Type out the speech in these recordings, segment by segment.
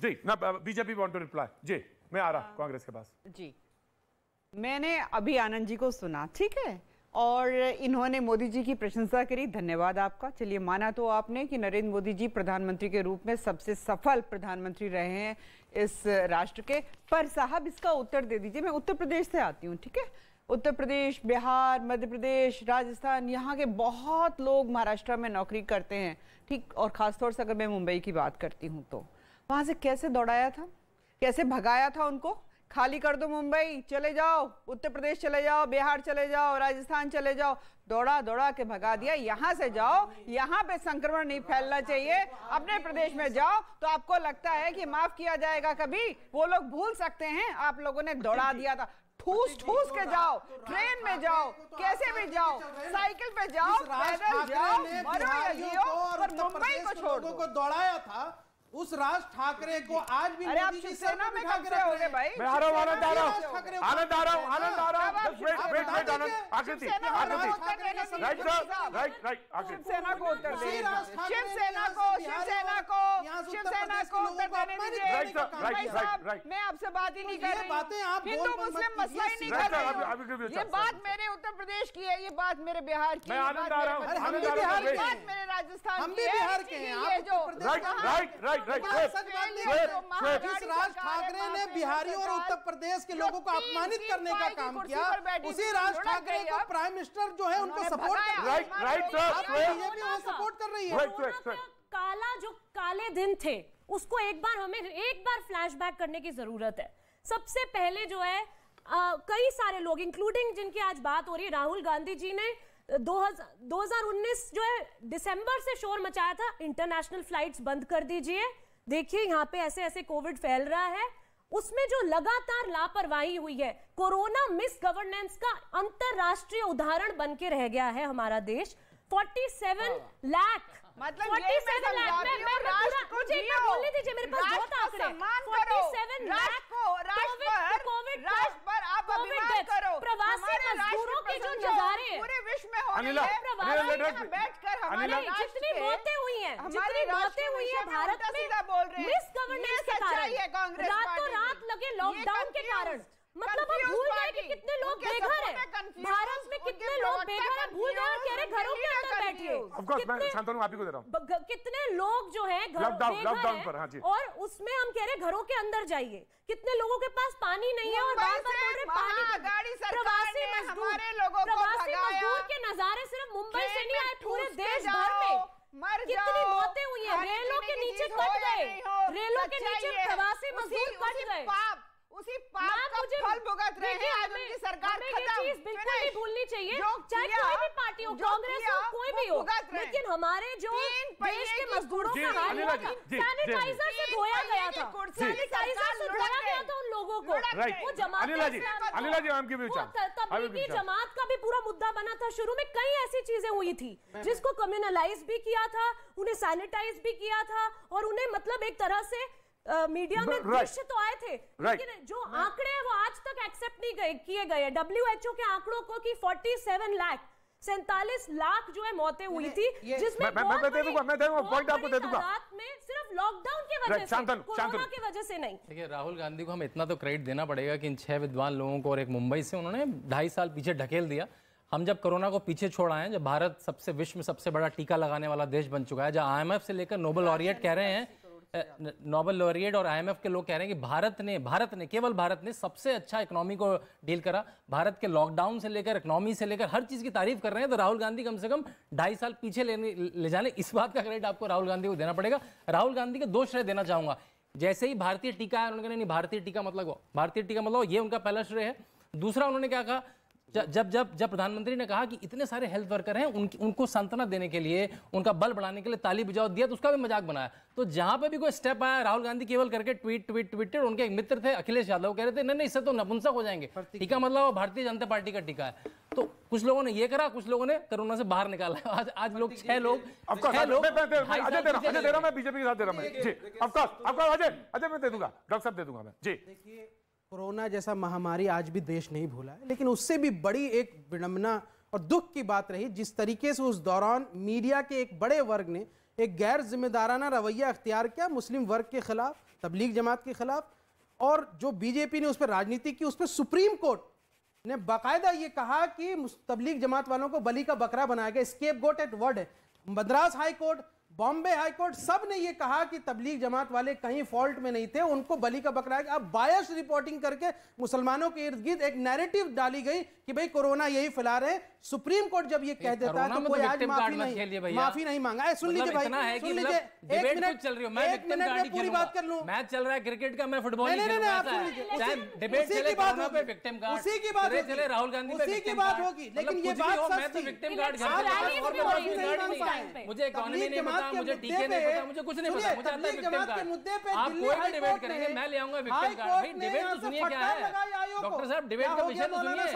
जी ना, BJP want to reply. जी मैं आ रहा कांग्रेस के पास। जी मैंने अभी आनंद जी को सुना, ठीक है, और इन्होंने मोदी जी की प्रशंसा करी, धन्यवाद आपका। चलिए, माना तो आपने कि नरेंद्र मोदी जी प्रधानमंत्री के रूप में सबसे सफल प्रधानमंत्री रहे हैं इस राष्ट्र के। पर साहब इसका उत्तर दे दीजिए, मैं उत्तर प्रदेश से आती हूँ, ठीक है, उत्तर प्रदेश, बिहार, मध्य प्रदेश, राजस्थान, यहाँ के बहुत लोग महाराष्ट्र में नौकरी करते हैं, ठीक, और खासतौर से अगर मैं मुंबई की बात करती हूँ तो वहाँ से कैसे दौड़ाया था, कैसे भगाया था उनको, खाली कर दो मुंबई, चले जाओ उत्तर प्रदेश, चले जाओ बिहार, चले जाओ राजस्थान, चले जाओ, दौड़ा दौड़ा के भगा दिया। यहाँ से जाओ, यहाँ पे संक्रमण नहीं फैलना चाहिए, अपने प्रदेश में जाओ। तो आपको लगता है कि माफ किया जाएगा कभी? वो लोग भूल सकते हैं, आप लोगों ने दौड़ा दिया था। ठूस ठूस के जाओ, ट्रेन में जाओ, कैसे भी जाओ, साइकिल पे जाओ, पैदल जाओ, मरो या जियो, पर मुंबई को छोड़ दो। दौड़ाया था उस राज ठाकरे को आज भी। अरे आप शिवसेना में कब से हो गए भाई? मैं आ रहा हूं, आनंद आ रहा हूं, आनंद आ रहा हूं, आनंद आ रहा हूं। वेट आनंद, आकृति राइट राइट आकृति शिवसेना को उत्तर दे, शिवसेना को उत्तर देने दीजिए। मैं आपसे बात ही नहीं कर रही, हिंदू मुस्लिम मसला ही नहीं कर रही। ये बात मेरे उत्तर प्रदेश की है, ये बात मेरे बिहार की है, आनंद आ रहा हूं, हम भी बिहार के हैं, बात मेरे राजस्थान हम भी बिहार के हैं। ये जो राइट जिस राज ठाकरे ने बिहारी और उत्तर प्रदेश के लोगों को अपमानित करने का काम किया, उसी राज ठाकरे को प्राइम मिनिस्टर जो है उनको सपोर्ट कर रही है, बीजेपी सपोर्ट कर रही है। काला जो काले दिन थे उसको एक बार फ्लैशबैक करने की जरूरत है। सबसे पहले जो है कई सारे लोग इंक्लूडिंग जिनकी आज बात हो रही है, राहुल गांधी जी ने 2019 जो है दिसंबर से शोर मचाया था, इंटरनेशनल फ्लाइट्स बंद कर दीजिए, देखिए यहाँ पे ऐसे ऐसे कोविड फैल रहा है। उसमें जो लगातार लापरवाही हुई है, कोरोना मिस गवर्नेंस का अंतरराष्ट्रीय उदाहरण बन के रह गया है हमारा देश। 47 लाख, मतलब 47 लाख, मुझे एक बार बोलने दीजिए, मेरे पास बहुत आंकड़े। 47 लाख कोविड प्रवासी मजदूरों के जो नजारे हैं पूरे विश्व में हो रही है, बैठकर हमारे जितनी मौतें हुई हैं भारत में मिस गवर्नेंस के कारण, रातों रात लगे लॉकडाउन के कारण, मतलब हम भूल गए कि कितने लोग बेघर हैं भारत में, कितने लोग बेघर हैं, भूल गए कह रहे घरों के अंदर बैठिए। कितने लोग जो हैं लॉकडाउन पर, हाँ जी, और उसमें हम कह रहे घरों के अंदर जाइए। कितने लोगों के पास पानी नहीं है और बार-बार बोल रहे पानी। प्रवासी मजदूर के नजारे सिर्फ मुंबई से नहीं आए, पूरे देश भर में कितनी मौतें हुई है। रेलों के नीचे कट गए, रेलों के नीचे प्रवासी मजदूर कट गए, उसी पाप का फल भुगत रहे हैं। आज उनकी सरकार खत्म, ये चीज बिल्कुल नहीं भूलनी चाहिए, चाहे कोई भी पार्टी हो, कांग्रेस हो, कोई भी हो, लेकिन हमारे जो देश के मजदूरों का हाल हुआ था, सैनिटाइजर से धोया गया था, सैनिटाइजर से धोया गया था उन लोगों को। वो तबलीगी जमात का भी पूरा मुद्दा बना था शुरू में, कई ऐसी चीजें हुई थी जिसको कम्युनलाइज भी किया था, उन्हें सैनिटाइज भी किया था, और उन्हें मतलब एक तरह से मीडिया में दृश्य तो आए थे, लेकिन जो आंकड़े हैं वो आज तक एक्सेप्ट नहीं किए गए। WHO के आंकड़ों को कि 47 लाख जो है मौतें हुई थी, जिसमें मैं दे दूंगा पॉइंट आपको दे दूंगा, में सिर्फ लॉकडाउन की वजह से, कोरोना की वजह से नहीं। देखिए, राहुल गांधी को हम इतना तो क्रेडिट देना पड़ेगा कि इन 6 विद्वान लोगों को और एक मुंबई से उन्होंने 2.5 साल पीछे ढकेल दिया। हम जब कोरोना को पीछे छोड़ आए हैं, जब भारत विश्व में सबसे बड़ा टीका लगाने वाला देश बन चुका है, जहां IMF से लेकर नोबेल लॉरिएट कह रहे हैं, नोबेल लॉरिएट और IMF के लोग कह रहे हैं कि केवल भारत ने सबसे अच्छा इकोनॉमी को डील करा। भारत के लॉकडाउन से लेकर इकोनॉमी से लेकर हर चीज की तारीफ कर रहे हैं। तो राहुल गांधी कम से कम 2.5 साल पीछे ले जाने, इस बात का क्रेडिट आपको राहुल गांधी को देना पड़ेगा। राहुल गांधी के 2 श्रेय देना चाहूंगा। जैसे ही भारतीय टीका है, उन्होंने नहीं, भारतीय टीका मतलब ये उनका पहला श्रेय है। दूसरा, उन्होंने क्या कहा, जब प्रधानमंत्री ने कहा कि इतने सारे हेल्थ वर्कर हैं, उनको सांत्वना देने के लिए, उनका बल बढ़ाने के लिए ताली बजाओ दिया, तो उसका भी मजाक बनाया। तो जहां पे भी कोई स्टेप आया, राहुल गांधी केवल करके ट्वीट। उनके एक मित्र थे अखिलेश यादव, कह रहे थे नहीं इससे तो नपुंसक हो जाएंगे, टीका मतलब वो भारतीय जनता पार्टी का टीका है। तो कुछ लोगों ने ये करा, कुछ लोगों ने कोरोना से बाहर निकाला। आज लोग 6 लोग अजय दे रहा, मैं बीजेपी के साथ दे रहा हूं जी, अजय मैं दे दूंगा, डॉक्टर साहब दे दूंगा मैं जी। देखिए, कोरोना जैसा महामारी आज भी देश नहीं भूला है, लेकिन उससे भी बड़ी एक विडंबना और दुख की बात रही जिस तरीके से उस दौरान मीडिया के एक बड़े वर्ग ने एक गैर जिम्मेदाराना रवैया अख्तियार किया मुस्लिम वर्ग के खिलाफ, तबलीग जमात के खिलाफ, और जो बीजेपी ने उस पर राजनीति की, उस पर सुप्रीम कोर्ट ने बाकायदा ये कहा कि तबलीग जमात वालों को बलि का बकरा बनाया गया, स्केपगोट एट वर्ड है। Madras high court, Bombay high court, सब ने ये कहा कि तबलीग जमात वाले कहीं फॉल्ट में नहीं थे, उनको बलि का बकरा। अब बायस रिपोर्टिंग करके मुसलमानों के इर्द गिर्द एक नैरेटिव डाली गई कि भाई कोरोना यही फैला रहे। सुप्रीम कोर्ट जब ये कह देता है तो कोई आज माफी नहीं मांगा। सुन लीजिए भाई, सुन लीजिए, एक मिनट में पूरी बात कर लूं। मैच चल रहा है क्रिकेट का, मैं फुटबॉल उसी की बात होगी, उसी की बात होगी, लेकिन ये बात सच थी। मुझे इकोनॉमी नहीं पता, मुझे टीके नहीं पता, मुझे कुछ नहीं पता, मुझे आता है विक्टिम कार्ड। आप कोई भी डिबेट करेंगे, मैं ले आऊंगा विक्टिम कार्ड। भाई डिबेट तो सुनिए क्या है डॉक्टर साहब, डिबेट का विषय तो सुनिए।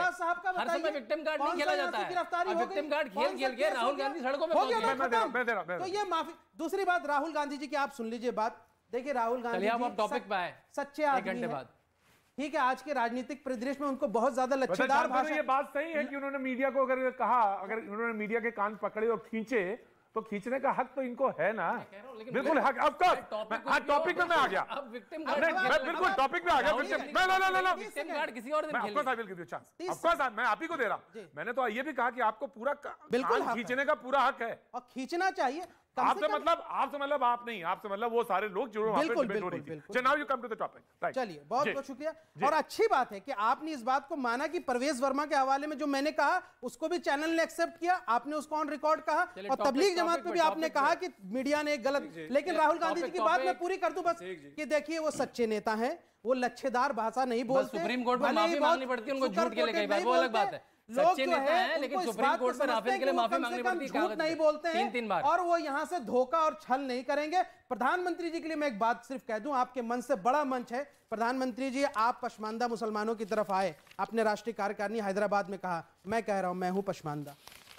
हर समय विक्टिम कार्ड नहीं खेला जाता है। अब विक्टिम कार्ड खेल के राहुल गांधी सड़कों पे पहुंच गए। तो ये माफी। दूसरी बात राहुल गांधी जी की, आप सुन लीजिए बात। देखिए राहुल गांधी जी आप टॉपिक पे आए, सच्चे आदमी हैं, ठीक है। आज के राजनीतिक परिदृश्य में उनको बहुत ज्यादा लच्छेदार भाषा। ये बात सही है कि उन्होंने मीडिया को अगर कहा, अगर उन्होंने मीडिया के कान पकड़े और खींचे, तो खींचने का हक तो इनको है ना, बिल्कुल हक। ऑफ कोर्स हाँ, टॉपिक में मैं आ गया, अब विक्टिम मैं बिल्कुल टॉपिक में आ गया। विक्टिम कार्ड किसी और दिन खेलिए। ऑफ कोर्स मैं आप ही को दे रहा हूं। मैंने तो ये भी कहा कि आपको पूरा बिल्कुल खींचने का पूरा हक है, और खींचना चाहिए। आपसे मतलब आप नहीं, आपसे मतलब वो सारे लोग जो वहां पे डिबेट हो रही थी। Now you come to the topic. चलिए, बहुत बहुत शुक्रिया। और अच्छी बात है कि आपने इस बात को माना कि परवेज वर्मा के हवाले में जो मैंने कहा उसको भी चैनल ने एक्सेप्ट किया, आपने उसको ऑन रिकॉर्ड कहा, और तबलीग जमात पे भी आपने कहा कि मीडिया ने गलत। लेकिन राहुल गांधी जी की बात मैं पूरी कर दूं बस, कि देखिए वो सच्चे नेता हैं, वो लच्छेदार भाषा नहीं बोलते। सुप्रीम कोर्ट में माफी मांगनी पड़ती है उनको झूठ के लिए, कई बार वो अलग बात है। सच्चे नेता हैं, लेकिन सुप्रीम कोर्ट पर राफेल के लिए माफी मांगनी पड़ती है, झूठ नहीं बोलते हैं तीन बार, और वो यहाँ से धोखा और छल नहीं करेंगे। प्रधानमंत्री जी के लिए मैं एक बात सिर्फ कह दूं, आपके मन से बड़ा मंच है प्रधानमंत्री जी, आप पशमानदा मुसलमानों की तरफ आए। आपने राष्ट्रीय कार्यकारिणी हैदराबाद में कहा, मैं कह रहा हूं मैं हूं पशमानदा।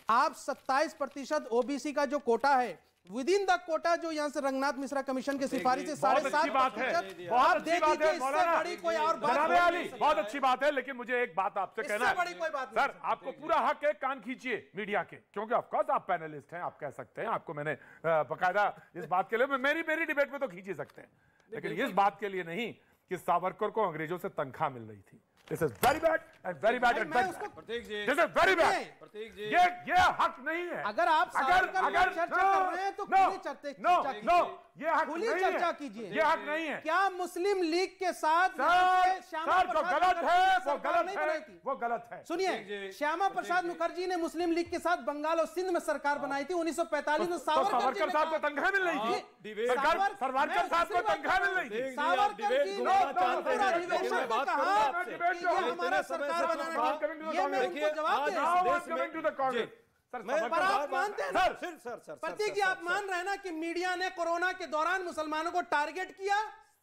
आप 27% ओबीसी का जो कोटा है, विद इन द कोटा, जो यहाँ से रंगनाथ मिश्रा कमीशन की सिफारिश से 7.5%, आप देखिए इससे बड़ी कोई और बात नहीं। बहुत अच्छी बात है, लेकिन मुझे एक बात आपसे कहना है, बड़ी कोई बात सर आपको पूरा हक है, कान खींचिए मीडिया के, क्योंकि ऑफकोर्स आप पैनलिस्ट हैं, आप कह सकते हैं, आपको मैंने बकायदा इस बात के लिए मेरी डिबेट में तो खींच ही सकते हैं, लेकिन इस बात के लिए नहीं कि सावरकर को अंग्रेजों से तनख्वाह मिल रही थी। This is very bad and very bad and very bad. This is very bad. ये हक नहीं है। अगर आप चर्चा कर रहे हैं तो खुली चर्चा ये हक खुली नहीं चर्चा है। कीजिए। ये हक नहीं है। क्या मुस्लिम लीग के साथ सर जो गलत है वो गलत है। सुनिए, श्यामा प्रसाद मुखर्जी ने मुस्लिम लीग के साथ बंगाल और सिंध में सरकार बनाई थी 1945 में। सावरकर साहब को तनख्वाह मिल रही थी, सावरकर साहब को तनख्वाह मिल रही थी। सावरकर जी ने पूरा अधिवेशन में कहा कि ये हमारा सरकार बनाना है। ये मैं उनको जवाब दे रहा हूं। पर आप मानते हैं ना प्रतीक जी, आप मान रहे हैं ना कि मीडिया ने कोरोना के दौरान मुसलमानों को टारगेट किया,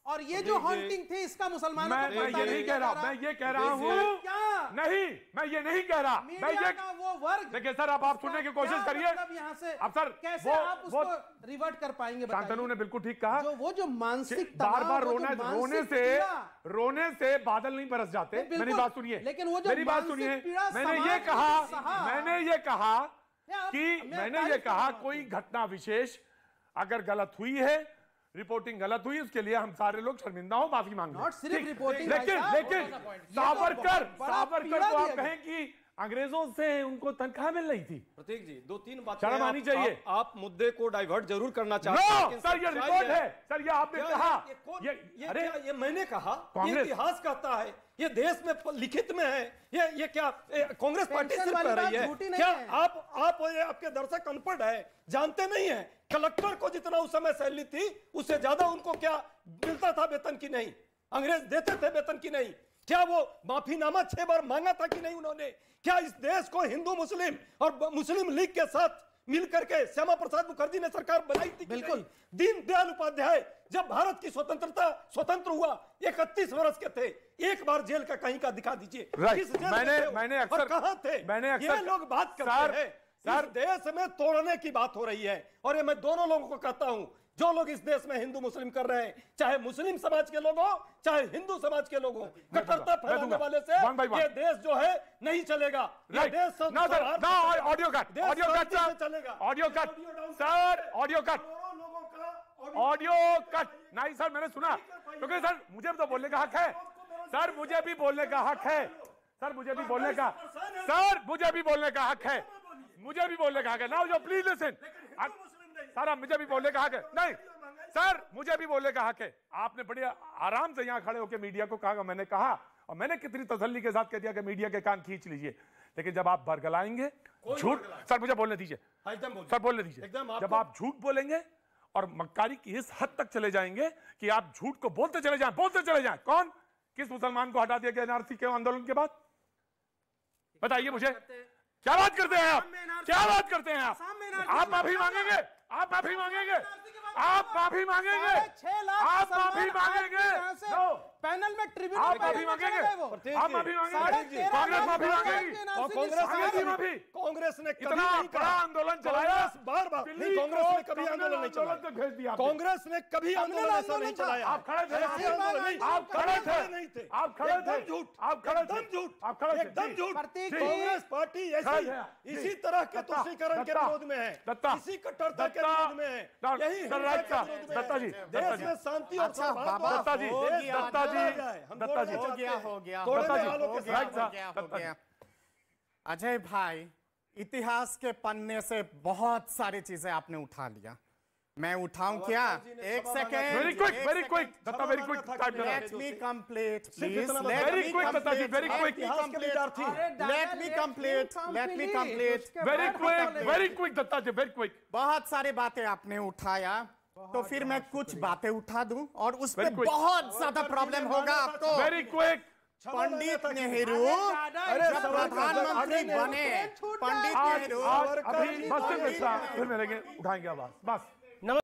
और ये जो हॉन्टिंग थी इसका मुसलमानों को मैं ये नहीं कह रहा, मैं ये कह रहा हूँ क्या नहीं, मैं ये नहीं कह रहा, मैं ये वो वर्ग। देखिए सर, आप सुनने की कोशिश करिए। यहाँ से अब सर कैसे आप उसको रिवर्ट कर पाएंगे? शांतनु ने बिल्कुल ठीक कहा, वो जो मानसिक बार रोने से बादल नहीं बरस जाते। मेरी बात सुनिए, लेकिन वो जो मेरी बात सुनिए, मैंने ये कहा कोई घटना विशेष अगर गलत हुई है, रिपोर्टिंग गलत हुई, उसके लिए हम सारे लोग शर्मिंदा हो, माफी मांगते हैं। सिर्फ रिपोर्टिंग, लेकिन सावरकर को आप कहें कि अंग्रेजों से उनको तनख्वाह मिल रही थी। प्रतीक जी, 2-3 बातें शर्म आनी चाहिए। आप मुद्दे को डाइवर्ट जरूर करना चाहते हैं। सर ये रिपोर्ट है, सर ये आपने कहा, ये मैंने कहा, ये इतिहास कहता है, ये देश में लिखित में है। ये क्या कांग्रेस पार्टी सिर्फ कह रही है? क्या आपके दर्शक अनपढ़ है, जानते नहीं है? कलेक्टर को जितना उस समय सैलरी थी उससे ज्यादा उनको क्या मिलता था वेतन की नहीं? अंग्रेज देते थे वेतन की नहीं? क्या वो माफीनामा 6 बार मांगा था कि नहीं उन्होंने? क्या इस देश को हिंदू मुस्लिम और मुस्लिम लीग के साथ मिलकर के श्यामा प्रसाद मुखर्जी ने सरकार बनाई थी? बिल्कुल। दीनदयाल उपाध्याय जब भारत की स्वतंत्र हुआ 31 वर्ष के थे, एक बार जेल का कहीं का दिखा दीजिए। मैंने अक्सर कहां थे? ये लोग बात करते हैं इस देश में तोड़ने की बात हो रही है, और ये मैं दोनों लोगों को कहता हूं, जो लोग इस देश में हिंदू मुस्लिम कर रहे हैं, चाहे मुस्लिम समाज के लोग हो चाहे हिंदू समाज के लोग हो, कट्टरता फैलाने वाले से ये देश जो है नहीं चलेगा। ये देश ऑडियो कट चलेगा, audio cut sir, audio cut audio cut नहीं सर, मैंने सुना, क्योंकि सर मुझे भी तो बोलने का हक है, सर मुझे भी बोलने का हक है, सर मुझे भी बोलने का, सर मुझे भी बोलने का हक है, मुझे भी बोलने का हक है। नाउ जो प्लीज लिसन सर, मुझे भी बोलने का हक है, नहीं सर मुझे भी बोलने का हक है। आपने बड़े आराम से यहां खड़े होकर मीडिया को कहा, मैंने कहा और मैंने कितनी तसल्ली के साथ कह दिया कि मीडिया के कान खींच लीजिए, लेकिन जब आप बरगलाएंगे झूठ, सर मुझे बोलने दीजिए, सर बोलने दीजिए, जब आप झूठ बोलेंगे और मक्कारी की इस हद तक चले जाएंगे कि आप झूठ को बोलते चले जाएं, कौन किस मुसलमान को हटा दिया गया एनआरसी के आंदोलन के बाद, बताइए मुझे, क्या बात करते हैं आप, क्या बात करते हैं आप माफी मांगेंगे, आप माफी मांगेंगे, आप माफी मांगेंगे, 6 लाख आप माफी मांगेंगे, पैनल में ट्रिब्यूनल आप माफी मांगेंगे, आप माफी मांगेंगे, कांग्रेस माफी मांगेगी, कांग्रेस ने इतना बड़ा आंदोलन चलाया, बार बार नहीं, कांग्रेस ने कभी आंदोलन नहीं चलाया, भेज दिया कांग्रेस ने कभी आंदोलन ऐसा नहीं चलाया। आप खड़े थे, आप खड़े थे, आप खड़े थे, झूठ, आप खड़े थे, एकदम झूठ, आप खड़े थे, एकदम झूठ। प्रतीक कांग्रेस पार्टी ऐसी इसी तरह के तुष्टीकरण के विरोध में है, इसी कट्टरता के विरोध में है, यही दत्ता जी, देश में शांति और दत्ता जी, हो गया। अजय भाई, इतिहास के पन्ने से बहुत सारी चीजें आपने उठा लिया, मैं उठाऊं क्या? एक second, very quick Datta, very quick, let me complete please, very quick Datta ji, very quick, let me complete, very quick Datta ji, very quick. बहुत सारी बातें आपने उठाया, तो फिर मैं कुछ बातें उठा दूं और उस पे बहुत ज्यादा प्रॉब्लम होगा आपको। Very quick. पंडित नेहरू जब प्रधानमंत्री बने, पंडित नेहरू अभी बस फिर मिलेंगे, उठाएंगे आवाज, बस